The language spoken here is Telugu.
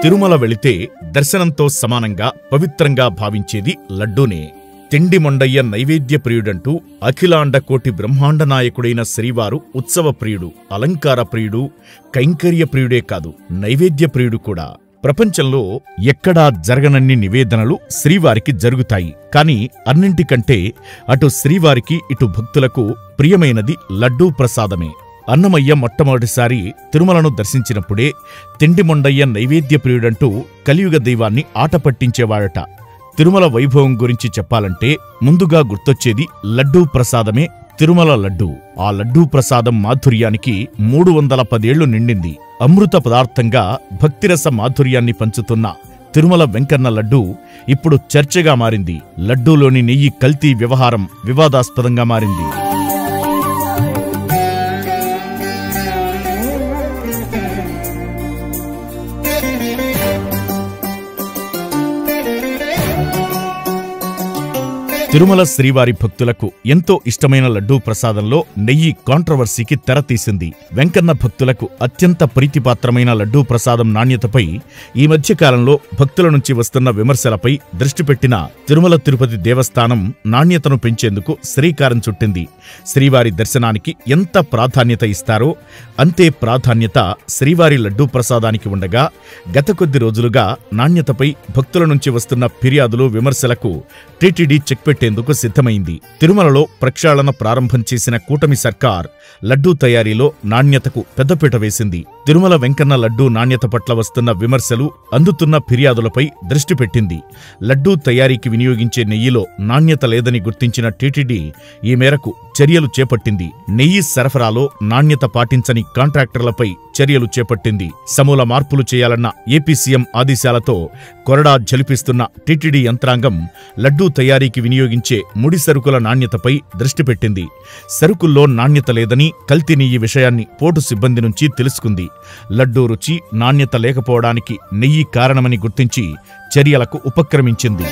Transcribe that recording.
తిరుమల వెళితే దర్శనంతో సమానంగా పవిత్రంగా భావించేది లడ్డూనే. తిండి మొండయ్య నైవేద్య ప్రియుడంటూ అఖిలాండ కోటి బ్రహ్మాండ నాయకుడైన శ్రీవారు ఉత్సవ ప్రియుడు, అలంకార ప్రియుడు, కైంకర్య ప్రియుడే కాదు, నైవేద్య ప్రియుడు కూడా. ప్రపంచంలో ఎక్కడా జరగనన్ని నివేదనలు శ్రీవారికి జరుగుతాయి. కాని అన్నింటికంటే అటు శ్రీవారికి ఇటు భక్తులకు ప్రియమైనది లడ్డూ ప్రసాదమే. అన్నమయ్య మొట్టమొదటిసారి తిరుమలను దర్శించినప్పుడే తిండి మొండయ్య నైవేద్య ప్రియుడంటూ కలియుగ దైవాన్ని ఆట పట్టించేవాడట. తిరుమల వైభవం గురించి చెప్పాలంటే ముందుగా గుర్తొచ్చేది లడ్డూ ప్రసాదమే. తిరుమల లడ్డూ. ఆ లడ్డూ ప్రసాదం మాధుర్యానికి 310 ఏళ్లు నిండింది. అమృత పదార్థంగా భక్తిరస మాధుర్యాన్ని పంచుతున్న తిరుమల వెంకన్న లడ్డూ ఇప్పుడు చర్చగా మారింది. లడ్డూలోని నెయ్యి కల్తీ వ్యవహారం వివాదాస్పదంగా మారింది. తిరుమల శ్రీవారి భక్తులకు ఎంతో ఇష్టమైన లడ్డూ ప్రసాదంలో నెయ్యి కాంట్రవర్సీకి తెరతీసింది. వెంకన్న భక్తులకు అత్యంత ప్రీతిపాత్రమైన లడ్డూ ప్రసాదం నాణ్యతపై ఈ మధ్యకాలంలో భక్తుల నుంచి వస్తున్న విమర్శలపై దృష్టి పెట్టిన తిరుమల తిరుపతి దేవస్థానం నాణ్యతను పెంచేందుకు శ్రీకారం చుట్టింది. శ్రీవారి దర్శనానికి ఎంత ప్రాధాన్యత ఇస్తారో అంతే ప్రాధాన్యత శ్రీవారి లడ్డూ ప్రసాదానికి ఉండగా గత కొద్ది రోజులుగా నాణ్యతపై భక్తుల నుంచి వస్తున్న ఫిర్యాదులు, విమర్శలకు టీటీడీ చెక్ పెట్టేందుకు సిద్ధమైంది. తిరుమలలో ప్రక్షాళన ప్రారంభం చేసిన కూటమి సర్కార్ లడ్డూ తయారీలో నాణ్యతకు పెద్దపీట వేసింది. తిరుమల వెంకన్న లడ్డూ నాణ్యత పట్ల వస్తున్న విమర్శలు, అందుతున్న ఫిర్యాదులపై దృష్టి పెట్టింది. లడ్డూ తయారీకి వినియోగించే నెయ్యిలో నాణ్యత లేదని గుర్తించిన టీటీడీ ఈ మేరకు చర్యలు చేపట్టింది. నెయ్యి సరఫరాలో నాణ్యత పాటించని కాంట్రాక్టర్లపై చర్యలు చేపట్టింది. సమూల మార్పులు చేయాలన్న ఏపీ సీఎం ఆదేశాలతో కొరడా జలిపిస్తున్న టీటీడీ యంత్రాంగం లడ్డూ తయారీకి వినియోగించే ముడి సరుకుల నాణ్యతపై దృష్టి పెట్టింది. సరుకుల్లో నాణ్యత లేదని, కల్తీ నెయ్యి విషయాన్ని పోర్టు సిబ్బంది నుంచి తెలుసుకుంది. లడ్డూ రుచి, నాణ్యత లేకపోవడానికి నెయ్యి కారణమని గుర్తించి చర్యలకు ఉపక్రమించింది.